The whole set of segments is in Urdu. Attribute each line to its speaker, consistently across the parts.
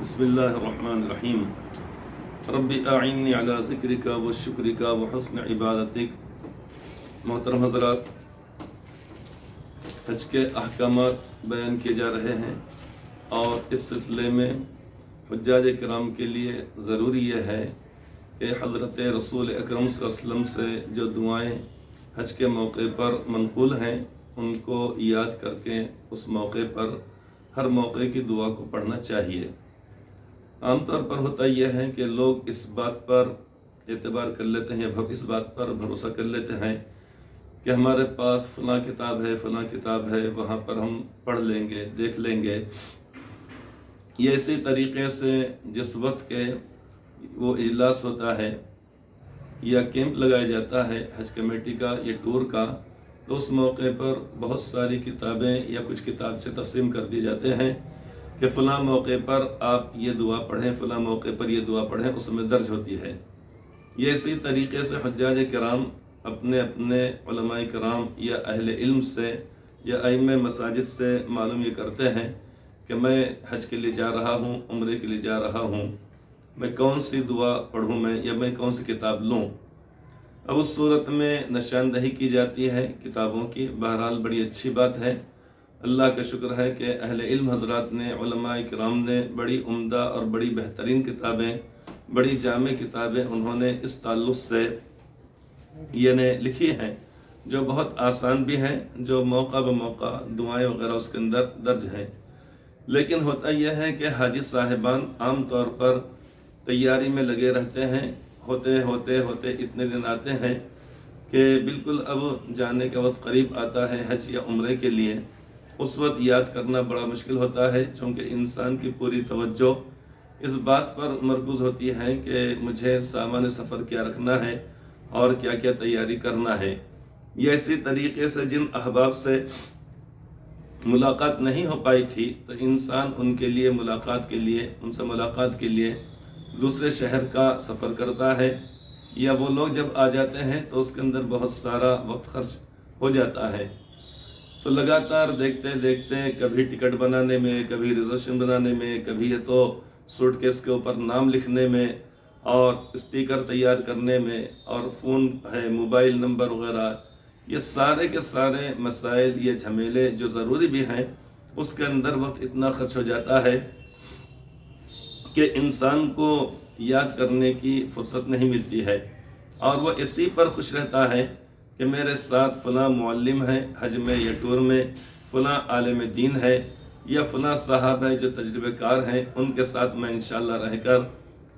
Speaker 1: بسم اللہ الرحمن الرحیم رب اعنی علی ذکرک و شکرک و حسن عبادتک۔ محترم حضرات، حج کے احکامات بیان کیے جا رہے ہیں اور اس سلسلے میں حجاج کرام کے لیے ضروری یہ ہے کہ حضرت رسول اکرم صلی اللہ علیہ وسلم سے جو دعائیں حج کے موقع پر منقول ہیں ان کو یاد کر کے اس موقع پر ہر موقع کی دعا کو پڑھنا چاہیے۔ عام طور پر ہوتا یہ ہے کہ لوگ اس بات پر اعتبار کر لیتے ہیں، اس بات پر بھروسہ کر لیتے ہیں کہ ہمارے پاس فلاں کتاب ہے، فلاں کتاب ہے، وہاں پر ہم پڑھ لیں گے، دیکھ لیں گے۔ یہ اسی طریقے سے جس وقت کے وہ اجلاس ہوتا ہے یا کیمپ لگایا جاتا ہے حج کمیٹی کا یا ٹور کا، تو اس موقع پر بہت ساری کتابیں یا کچھ کتاب سے تقسیم کر دی جاتے ہیں کہ فلاں موقع پر آپ یہ دعا پڑھیں، فلاں موقع پر یہ دعا پڑھیں، اس میں درج ہوتی ہے۔ یہ اسی طریقے سے حجاج کرام اپنے اپنے علماء کرام یا اہل علم سے یا ائمہ مساجد سے معلوم یہ کرتے ہیں کہ میں حج کے لیے جا رہا ہوں، عمرے کے لیے جا رہا ہوں، میں کون سی دعا پڑھوں یا میں کون سی کتاب لوں۔ اب اس صورت میں نشاندہی کی جاتی ہے کتابوں کی۔ بہرحال بڑی اچھی بات ہے، اللہ کا شکر ہے کہ اہل علم حضرات نے، علماء کرام نے بڑی عمدہ اور بڑی بہترین کتابیں، بڑی جامع کتابیں انہوں نے اس تعلق سے لکھی ہیں، جو بہت آسان بھی ہیں، جو موقع بموقع دعائیں وغیرہ اس کے اندر درج ہیں۔ لیکن ہوتا یہ ہے کہ حاجی صاحبان عام طور پر تیاری میں لگے رہتے ہیں، ہوتے اتنے دن آتے ہیں کہ بالکل اب جانے کا وقت قریب آتا ہے حج یا عمرے کے لیے۔ اس وقت یاد کرنا بڑا مشکل ہوتا ہے، چونکہ انسان کی پوری توجہ اس بات پر مرکوز ہوتی ہے کہ مجھے سامان سفر کیا رکھنا ہے اور کیا کیا تیاری کرنا ہے۔ یہ اسی طریقے سے جن احباب سے ملاقات نہیں ہو پائی تھی تو انسان ان سے ملاقات کے لیے دوسرے شہر کا سفر کرتا ہے، یا وہ لوگ جب آ جاتے ہیں تو اس کے اندر بہت سارا وقت خرچ ہو جاتا ہے۔ تو لگاتار دیکھتے کبھی ٹکٹ بنانے میں، کبھی ریزرویشن بنانے میں، کبھی یہ تو سوٹ کیس کے اوپر نام لکھنے میں اور اسٹیکر تیار کرنے میں، اور فون ہے، موبائل نمبر وغیرہ، یہ سارے کے سارے مسائل، یہ جھمیلے جو ضروری بھی ہیں، اس کے اندر وقت اتنا خرچ ہو جاتا ہے کہ انسان کو یاد کرنے کی فرصت نہیں ملتی ہے، اور وہ اسی پر خوش رہتا ہے کہ میرے ساتھ فلاں معلم ہے حج میں یا ٹور میں، فلاں عالم دین ہے یا فلاں صاحب ہے جو تجربہ کار ہیں، ان کے ساتھ میں انشاءاللہ رہ کر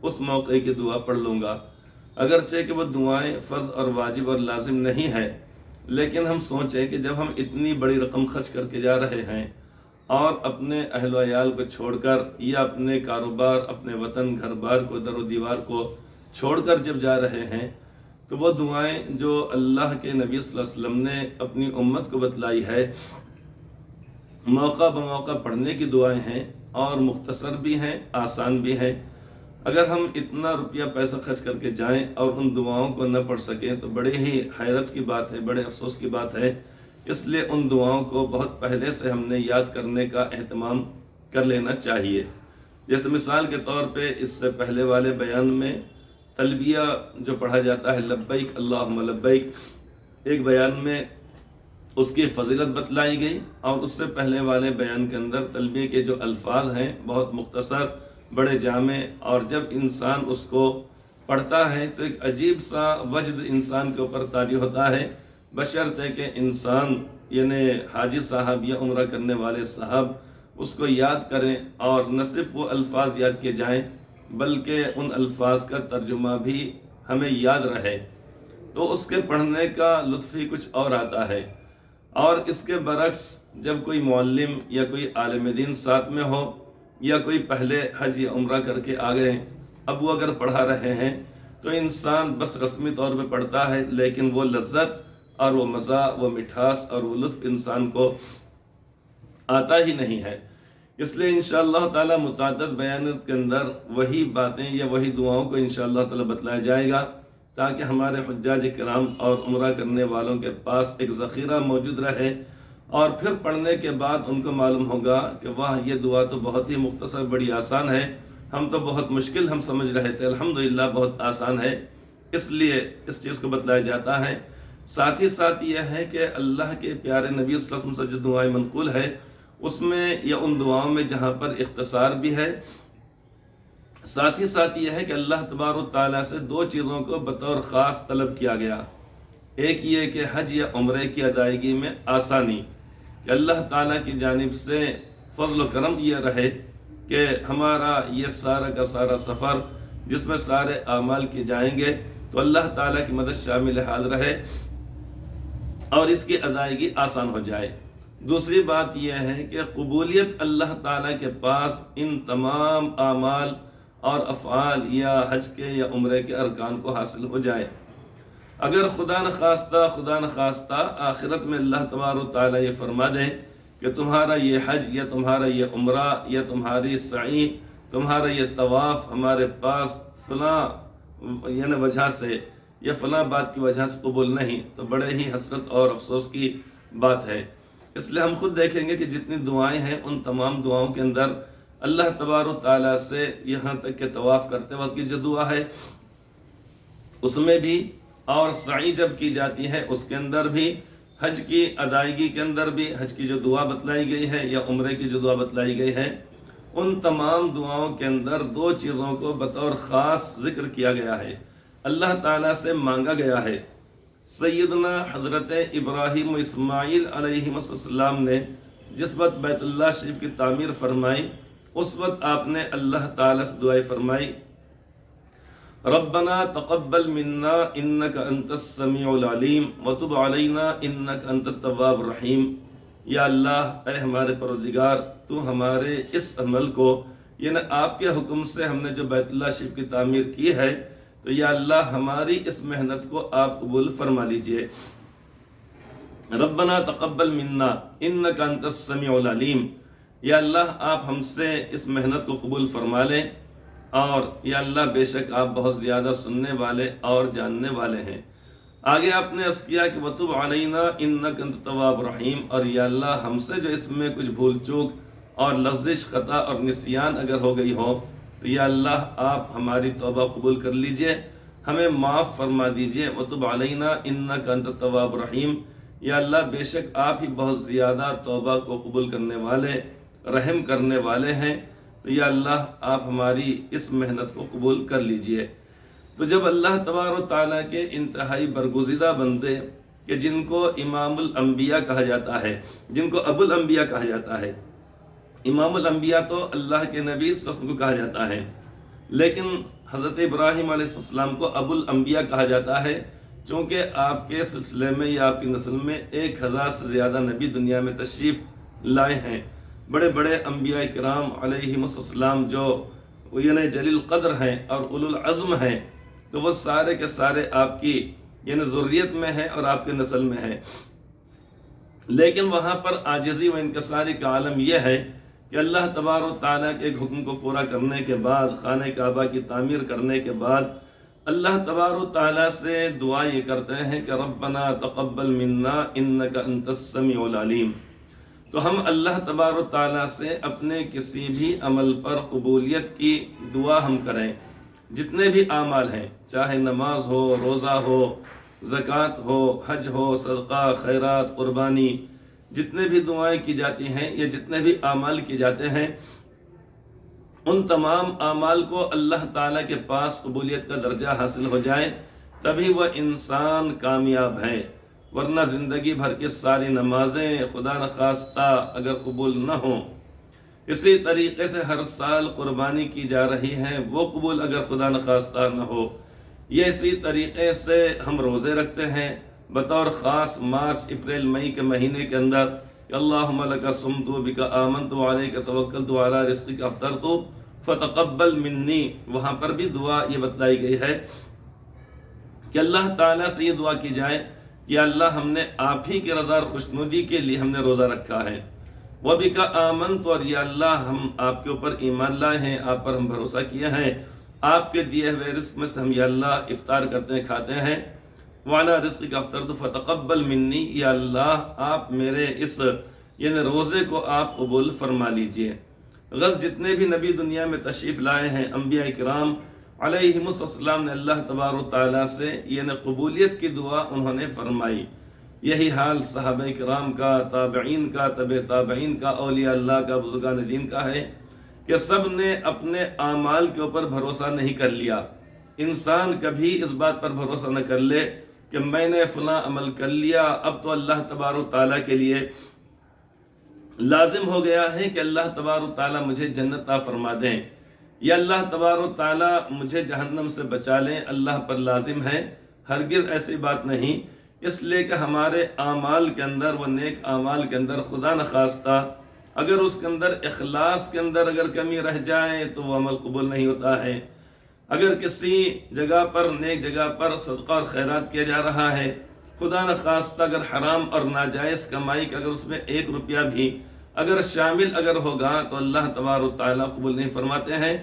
Speaker 1: اس موقع کی دعا پڑھ لوں گا۔ اگرچہ کہ وہ دعائیں فرض اور واجب اور لازم نہیں ہے، لیکن ہم سوچیں کہ جب ہم اتنی بڑی رقم خرچ کر کے جا رہے ہیں اور اپنے اہل و عیال کو چھوڑ کر یا اپنے کاروبار، اپنے وطن گھر بار کو، در و دیوار کو چھوڑ کر جب جا رہے ہیں، تو وہ دعائیں جو اللہ کے نبی صلی اللہ علیہ وسلم نے اپنی امت کو بتلائی ہے، موقع بموقع پڑھنے کی دعائیں ہیں، اور مختصر بھی ہیں، آسان بھی ہیں۔ اگر ہم اتنا روپیہ پیسہ خرچ کر کے جائیں اور ان دعاؤں کو نہ پڑھ سکیں تو بڑے ہی حیرت کی بات ہے، بڑے افسوس کی بات ہے۔ اس لیے ان دعاؤں کو بہت پہلے سے ہم نے یاد کرنے کا اہتمام کر لینا چاہیے۔ جیسے مثال کے طور پہ اس سے پہلے والے بیان میں تلبیہ جو پڑھا جاتا ہے، لبیک اللہم لبیک، ایک بیان میں اس کی فضیلت بتلائی گئی، اور اس سے پہلے والے بیان کے اندر تلبیہ کے جو الفاظ ہیں بہت مختصر، بڑے جامع، اور جب انسان اس کو پڑھتا ہے تو ایک عجیب سا وجد انسان کے اوپر طاری ہوتا ہے، بشرطے کہ انسان حاجی صاحب یا عمرہ کرنے والے صاحب اس کو یاد کریں، اور نہ صرف وہ الفاظ یاد کیے جائیں بلکہ ان الفاظ کا ترجمہ بھی ہمیں یاد رہے، تو اس کے پڑھنے کا لطف ہی کچھ اور آتا ہے۔ اور اس کے برعکس جب کوئی معلم یا کوئی عالم دین ساتھ میں ہو، یا کوئی پہلے حج یا عمرہ کر کے آ گئے، اب وہ اگر پڑھا رہے ہیں تو انسان بس رسمی طور پہ پڑھتا ہے، لیکن وہ لذت اور وہ مزہ، وہ مٹھاس اور وہ لطف انسان کو آتا ہی نہیں ہے۔ اس لیے انشاءاللہ تعالی متعدد بیانات کے اندر وہی باتیں یا وہی دعاؤں کو انشاءاللہ تعالی بتلایا جائے گا، تاکہ ہمارے حجاج کرام اور عمرہ کرنے والوں کے پاس ایک ذخیرہ موجود رہے، اور پھر پڑھنے کے بعد ان کو معلوم ہوگا کہ واہ، یہ دعا تو بہت ہی مختصر، بڑی آسان ہے، ہم تو بہت مشکل ہم سمجھ رہے تھے، الحمدللہ بہت آسان ہے، اس لیے اس چیز کو بتلایا جاتا ہے۔ ساتھ ہی ساتھ یہ ہے کہ اللہ کے پیارے نبی صلی اللہ علیہ وسلم سے جو دعائیں منقول ہے اس میں یا ان دعاؤں میں جہاں پر اختصار بھی ہے، ساتھ ہی ساتھ یہ ہے کہ اللہ تبارک و تعالیٰ سے دو چیزوں کو بطور خاص طلب کیا گیا۔ ایک یہ کہ حج یا عمرے کی ادائیگی میں آسانی، کہ اللہ تعالیٰ کی جانب سے فضل و کرم یہ رہے کہ ہمارا یہ سارا کا سارا سفر جس میں سارے اعمال کیے جائیں گے تو اللہ تعالیٰ کی مدد شامل حال رہے اور اس کی ادائیگی آسان ہو جائے۔ دوسری بات یہ ہے کہ قبولیت اللہ تعالیٰ کے پاس ان تمام اعمال اور افعال یا حج کے یا عمرے کے ارکان کو حاصل ہو جائے۔ اگر خدا نخواستہ آخرت میں اللہ تبارک و تعالیٰ یہ فرما دیں کہ تمہارا یہ حج یا تمہارا یہ عمرہ یا تمہاری سعی، تمہارا یہ طواف ہمارے پاس فلاں یعنی وجہ سے یا فلاں بات کی وجہ سے قبول نہیں، تو بڑے ہی حسرت اور افسوس کی بات ہے۔ اس لیے ہم خود دیکھیں گے کہ جتنی دعائیں ہیں ان تمام دعاؤں کے اندر اللہ تبارک و تعالیٰ سے یہاں تک کہ طواف کرتے وقت کی جو دعا ہے اس میں بھی، اور سعی جب کی جاتی ہے اس کے اندر بھی، حج کی ادائیگی کے اندر بھی، حج کی جو دعا بتلائی گئی ہے یا عمرے کی جو دعا بتلائی گئی ہے، ان تمام دعاؤں کے اندر دو چیزوں کو بطور خاص ذکر کیا گیا ہے، اللہ تعالیٰ سے مانگا گیا ہے۔ سیدنا حضرت ابراہیم و اسماعیل علیہ السلام نے جس وقت بیت اللہ شریف کی تعمیر فرمائی اس وقت آپ نے اللہ تعالیٰ سے دعائیں فرمائی، ربنا تقبل منا انک انت السمیع العلیم وتب علینا انک انت التواب الرحیم۔ یا اللہ، اے ہمارے پروردگار، تو ہمارے اس عمل کو یعنی آپ کے حکم سے ہم نے جو بیت اللہ شریف کی تعمیر کی ہے، تو یا اللہ ہماری اس محنت کو آپ قبول فرما لیجئے۔ ربنا تقبل منا انک انت السمیع العلیم، یا اللہ آپ ہم سے اس محنت کو قبول فرما لیں، اور یا اللہ بے شک آپ بہت زیادہ سننے والے اور جاننے والے ہیں۔ آگے آپ نے عرض کیا کہ وتب علینا انک انت التواب الرحیم، اور یا اللہ ہم سے جو اس میں کچھ بھول چوک اور لغزش، خطا اور نسیان اگر ہو گئی ہو تو یا اللہ آپ ہماری توبہ قبول کر لیجئے، ہمیں معاف فرما دیجئے۔ وتب علینا انک انت التواب الرحیم، یا اللہ بے شک آپ ہی بہت زیادہ توبہ کو قبول کرنے والے، رحم کرنے والے ہیں، تو یا اللہ آپ ہماری اس محنت کو قبول کر لیجئے۔ تو جب اللہ تبارک و تعالیٰ کے انتہائی برگزیدہ بندے کہ جن کو امام الانبیاء کہا جاتا ہے، جن کو ابو الانبیاء کہا جاتا ہے، امام الانبیاء تو اللہ کے نبی صلی اللہ علیہ وسلم کو کہا جاتا ہے، لیکن حضرت ابراہیم علیہ السلام کو ابو الانبیاء کہا جاتا ہے، چونکہ آپ کے سلسلے میں یا آپ کی نسل میں 1000 سے زیادہ نبی دنیا میں تشریف لائے ہیں۔ بڑے بڑے انبیاء کرام علیہم السلام جو یعنی جلیل القدر ہیں اور اولو العزم ہیں، تو وہ سارے کے سارے آپ کی یعنی ذریت میں ہیں اور آپ کے نسل میں ہیں، لیکن وہاں پر عاجزی و انکساری کا عالم یہ ہے کہ اللہ تبارک و تعالیٰ کے ایک حکم کو پورا کرنے کے بعد، خانہ کعبہ کی تعمیر کرنے کے بعد، اللہ تبارک و تعالیٰ سے دعا یہ کرتے ہیں کہ ربنا تقبل منا انک انت السمیع العلیم۔ تو ہم اللہ تبارک و تعالیٰ سے اپنے کسی بھی عمل پر قبولیت کی دعا ہم کریں، جتنے بھی اعمال ہیں، چاہے نماز ہو، روزہ ہو، زکوٰۃ ہو، حج ہو، صدقہ، خیرات، قربانی، جتنے بھی دعائیں کی جاتی ہیں یا جتنے بھی اعمال کیے جاتے ہیں، ان تمام اعمال کو اللہ تعالیٰ کے پاس قبولیت کا درجہ حاصل ہو جائے تبھی وہ انسان کامیاب ہے، ورنہ زندگی بھر کی ساری نمازیں خدا نخواستہ اگر قبول نہ ہوں، اسی طریقے سے ہر سال قربانی کی جا رہی ہے وہ قبول اگر خدا نخواستہ نہ ہو، یہ اسی طریقے سے ہم روزے رکھتے ہیں بطور خاص مارچ، اپریل، مئی کے مہینے کے اندر کہ اللہم لک صمت بک آمنت علیک توکلت علی رزقک افطرت فتقبل منی، وہاں پر بھی دعا یہ بتلائی گئی ہے کہ اللہ تعالیٰ سے یہ دعا کی جائے کہ اللہ ہم نے آپ ہی کی رضا اور خوشنودی کے لیے ہم نے روزہ رکھا ہے، وَبِكَ آمَنْتُ، اور یا اللہ ہم آپ کے اوپر ایمان لائے ہیں، آپ پر ہم بھروسہ کیے ہیں، آپ کے دیے ہوئے رزق میں سے ہم یا اللہ افطار کرتے ہیں، کھاتے ہیں، وَعَلَىٰ رِزْقِكَ أَفْطَرْتُ فَتَقَبَّلْ مِنِّي، یا اللہ آپ میرے اس یعنی روزے کو آپ قبول فرما لیجئے۔ غز جتنے بھی نبی دنیا میں تشریف لائے ہیں انبیاء کرام علیہم السلام نے اللہ تبارک و تعالیٰ سے یعنی قبولیت کی دعا انہوں نے فرمائی۔ یہی حال صحابہ کرام کا، تابعین کا، تبع تابعین کا، اولیاء اللہ کا، بزرگان دین کا ہے کہ سب نے اپنے اعمال کے اوپر بھروسہ نہیں کر لیا۔ انسان کبھی اس بات پر بھروسہ نہ کر لے کہ میں نے فلاں عمل کر لیا، اب تو اللہ تبارک و تعالیٰ کے لیے لازم ہو گیا ہے کہ اللہ تبارک و تعالیٰ مجھے جنت عطا فرما دیں، یا اللہ تبارک و تعالیٰ مجھے جہنم سے بچا لیں، اللہ پر لازم ہے۔ ہرگز ایسی بات نہیں، اس لیے کہ ہمارے اعمال کے اندر، وہ نیک اعمال کے اندر خدا نخواستہ اگر اس کے اندر اخلاص کے اندر اگر کمی رہ جائے تو وہ عمل قبول نہیں ہوتا ہے۔ اگر کسی جگہ پر، نیک جگہ پر صدقہ اور خیرات کیا جا رہا ہے، خدا نخواستہ اگر حرام اور ناجائز کمائی کا اگر اس میں 1 روپیہ بھی اگر شامل اگر ہوگا تو اللہ تبارک و تعالیٰ قبول نہیں فرماتے ہیں،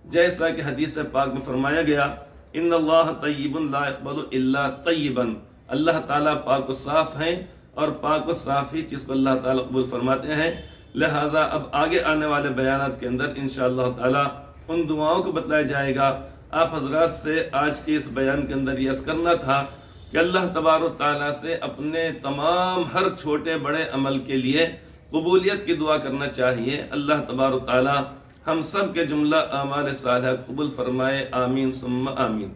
Speaker 1: جیسا کہ حدیث پاک میں فرمایا گیا، ان اللہ طیب لا يقبل الا طیبا، اللہ تعالیٰ پاک و صاف ہیں اور پاک و صاف ہی چیز کو اللہ تعالیٰ قبول فرماتے ہیں۔ لہٰذا اب آگے آنے والے بیانات کے اندر انشاءاللہ تعالیٰ ان دعاؤں کو بتلایا جائے گا۔ آپ حضرات سے آج کے اس بیان کے اندر یہ عرض کرنا تھا کہ اللہ تبارک و تعالیٰ سے اپنے تمام ہر چھوٹے بڑے عمل کے لیے قبولیت کی دعا کرنا چاہیے۔ اللہ تبارک و تعالیٰ ہم سب کے جملہ اعمال صالحہ قبول فرمائے، آمین ثم آمین۔